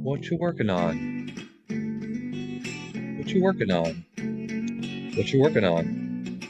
What you working on? What you working on? What you working on?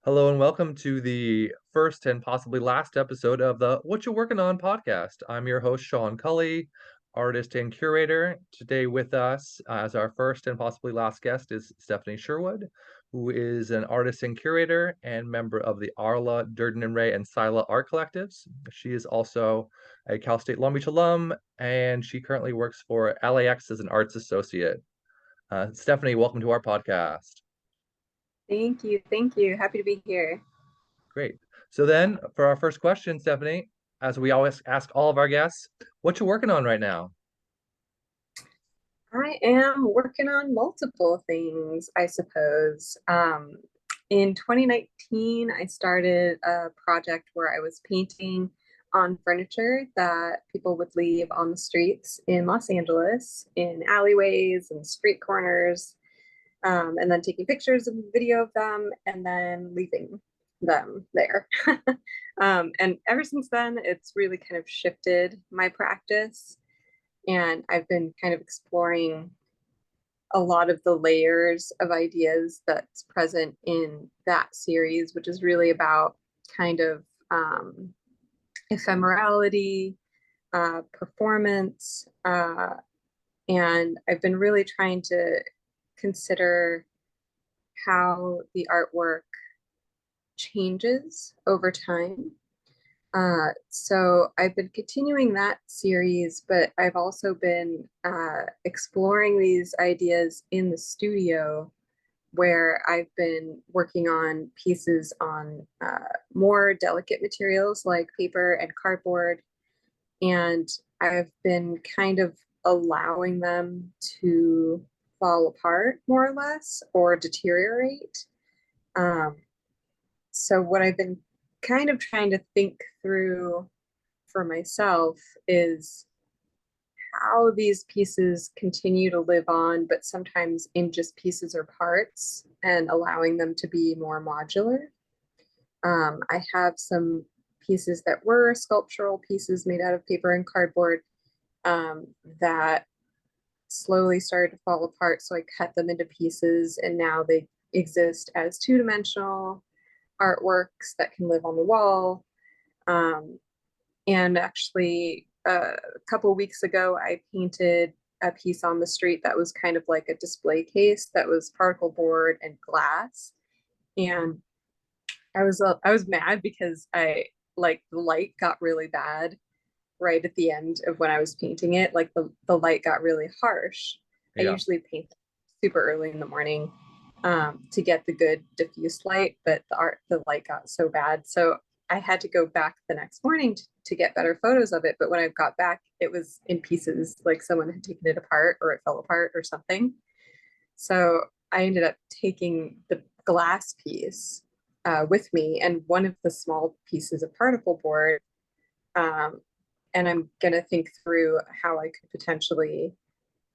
Hello and welcome to the first and possibly last episode of the What You Working On podcast. I'm your host, Sean Cully, artist and curator. Today with us as our first and possibly last guest is Stephanie Sherwood, who is an artist and curator and member of the Arla, Durden and Ray, and Sila art collectives. She is also a Cal State Long Beach alum, and she currently works for LAX as an arts associate. Stephanie, welcome to our podcast. Thank you. Thank you. Happy to be here. Great. So then, for our first question, Stephanie, as we always ask all of our guests, what you working on right now? I am working on multiple things, I suppose. In 2019, I started a project where I was painting on furniture that people would leave on the streets in Los Angeles, in alleyways and street corners, and then taking pictures and video of them and then leaving them there. And ever since then, it's really kind of shifted my practice. And I've been kind of exploring a lot of the layers of ideas that's present in that series, which is really about kind of ephemerality, performance, and I've been really trying to consider how the artwork changes over time. So I've been continuing that series, but I've also been exploring these ideas in the studio where I've been working on pieces on more delicate materials like paper and cardboard. And I've been kind of allowing them to fall apart more or less or deteriorate. Um, so what I've been kind of trying to think through for myself is how these pieces continue to live on, but sometimes in just pieces or parts and allowing them to be more modular. I have some pieces that were sculptural pieces made out of paper and cardboard um, that slowly started to fall apart. So I cut them into pieces and now they exist as two-dimensional artworks that can live on the wall. Um, and actually, a couple weeks ago, I painted a piece on the street that was kind of like a display case that was particle board and glass. And I was mad because I like the light got really bad right at the end of when I was painting it. Like the light got really harsh. I Yeah. usually paint super early in the morning to get the good diffuse light, but the light got so bad. So I had to go back the next morning to get better photos of it. But when I got back, it was in pieces, like someone had taken it apart or it fell apart or something. So I ended up taking the glass piece with me and one of the small pieces of particle board. Um, and I'm going to think through how I could potentially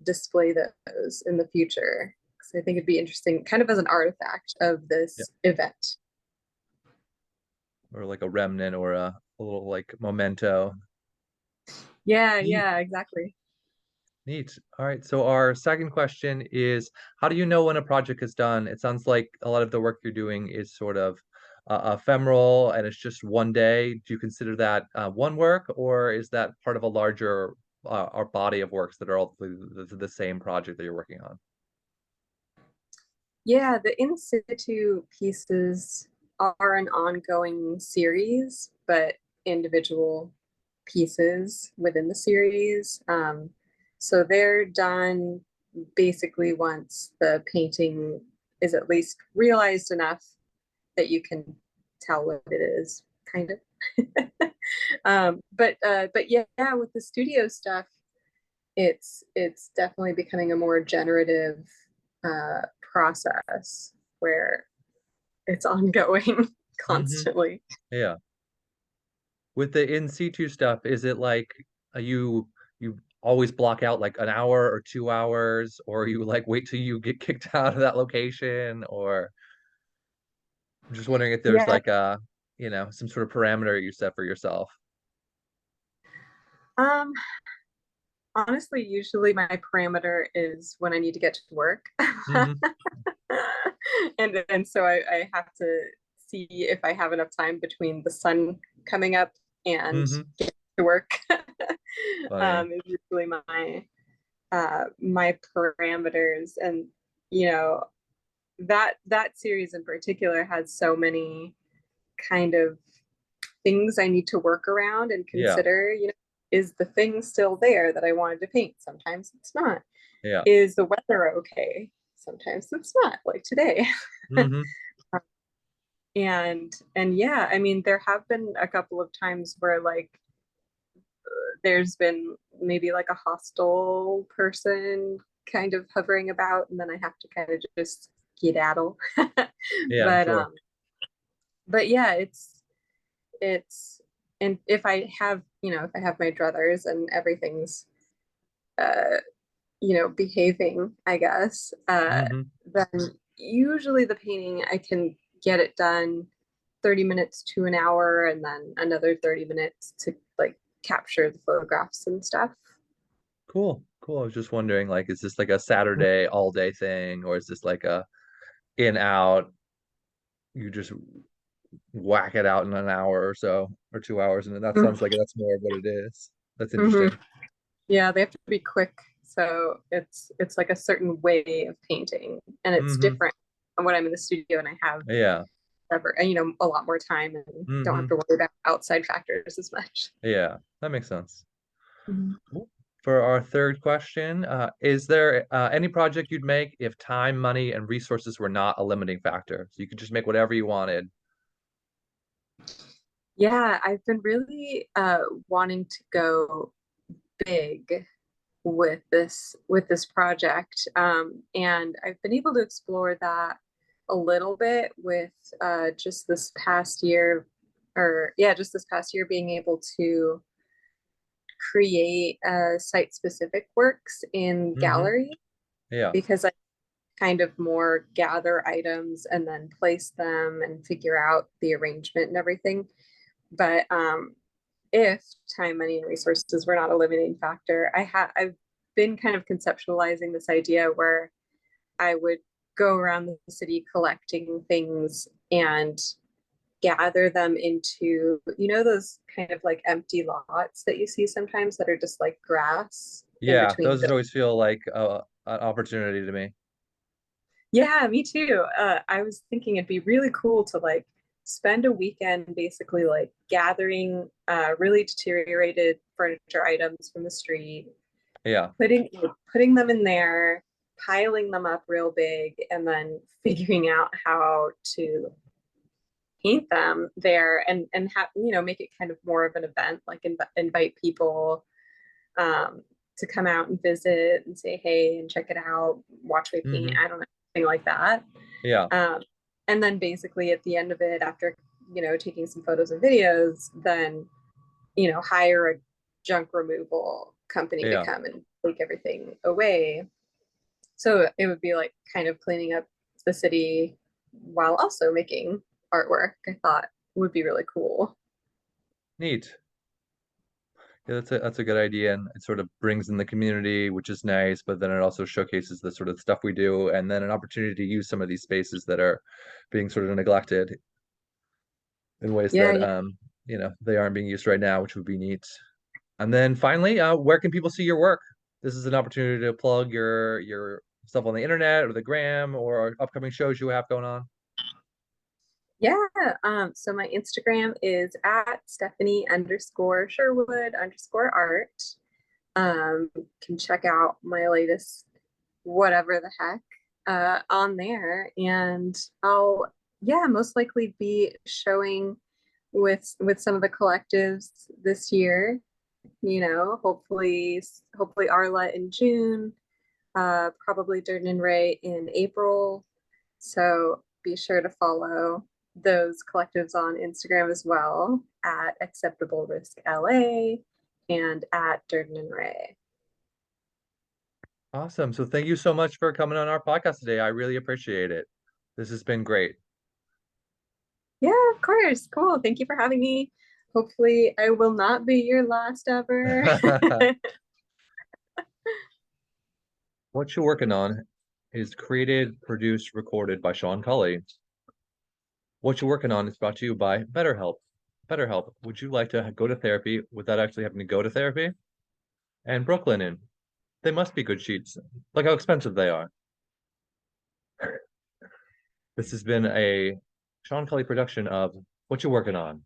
display those in the future. So I think it'd be interesting, kind of as an artifact of Yeah. this event. Or like a remnant or a little like memento. Yeah, Neat. yeah, exactly. Neat. All right. So our second question is, how do you know when a project is done? It sounds like a lot of the work you're doing is sort of ephemeral and it's just one day. Do you consider that one work, or is that part of a larger or body of works that are all the same project that you're working on? Yeah, the in situ pieces are an ongoing series, but individual pieces within the series. So they're done basically once the painting is at least realized enough that you can tell what it is, kind of. But yeah, with the studio stuff, it's definitely becoming a more generative process where it's ongoing Hmm. constantly. Yeah. With the in situ stuff, is it like you always block out like an hour or 2 hours, or you like wait till you get kicked out of that location, or I'm just wondering if there's Yeah, like some sort of parameter you set for yourself. Um, Honestly, usually my parameter is when I need to get to work. Mm-hmm. And so I have to see if I have enough time between the sun coming up and Mm-hmm. getting to work. Funny. Is usually my parameters. And you know, that series in particular has so many kind of things I need to work around and Yeah. consider. Is the thing still there that I wanted to paint? Sometimes it's not. Yeah. Is the weather okay? Sometimes it's not, like today. Mm-hmm. And yeah, I mean, there have been a couple of times where like there's been maybe like a hostile person kind of hovering about, and then I have to kind of just skedaddle. Yeah, I'm but sure. um but yeah, it's and if I have my druthers and everything's uh behaving, I guess, Mm-hmm. then usually the painting I can get it done 30 minutes to an hour, and then another 30 minutes to like capture the photographs and stuff. Cool. Cool. I was just wondering, like, is this like a Saturday all day thing, or is this like a in out, you just whack it out in an hour or so, or 2 hours, and that sounds like that's more of what it is. That's Mm-hmm. interesting. Yeah, they have to be quick. So it's like a certain way of painting, and it's Mm-hmm. different when I'm in the studio and I have Yeah. a lot more time and don't have Mm-hmm. to worry about outside factors as much. Yeah. That makes sense. Mhm. Cool. For our third question, is there any project you'd make if time, money, and resources were not a limiting factor? So you could just make whatever you wanted. Yeah, I've been really wanting to go big with this project, and I've been able to explore that a little bit with just this past year, just this past year, being able to create site-specific works in Mm-hmm. gallery, Yeah. because I kind of more gather items and then place them and figure out the arrangement and everything. But if time, money, and resources were not a limiting factor, I've been kind of conceptualizing this idea where I would go around the city collecting things and gather them into, those kind of like empty lots that you see sometimes that are just like grass in Yeah. between Those would buildings. always feel like an opportunity to me. Yeah, me too. I was thinking it'd be really cool to like spend a weekend basically like gathering really deteriorated furniture items from the street, Yeah. putting them in there, piling them up real big, and then figuring out how to paint them there, and have make it kind of more of an event, like invite people um, to come out and visit and say hey and check it out, watch me paint. Mm-hmm. I don't know, something like that. Yeah. um, and then basically at the end of it, after taking some photos and videos, then hire a junk removal company to Yeah. come and take everything away. So it would be like kind of cleaning up the city while also making artwork. I thought would be really cool. Neat. Yeah, that's a good idea, and it sort of brings in the community, which is nice, but then it also showcases the sort of stuff we do, and then an opportunity to use some of these spaces that are being sort of neglected in ways Yeah, that yeah. they aren't being used right now, which would be neat. And then finally, where can people see your work? This is an opportunity to plug your stuff on the internet or the gram or upcoming shows you have going on. Yeah. So my Instagram is at Stephanie_Sherwood_art. Can check out my latest whatever the heck on there. And I'll, yeah, most likely be showing with some of the collectives this year. Hopefully Arla in June, probably Durden and Ray in April. So be sure to follow those collectives on Instagram as well, at Acceptable Risk LA and at Durden and Ray. Awesome. So thank you so much for coming on our podcast today. I really appreciate it. This has been great. Yeah, of course. Cool. Thank you for having me Hopefully, I will not be your last ever. What you're working on is created, produced, recorded by Sean Cully. What you're working on is brought to you by BetterHelp. BetterHelp, would you like to go to therapy without actually having to go to therapy? And Brooklinen, they must be good sheets. Look how expensive they are. This has been a Sean Cully production of What You Working On.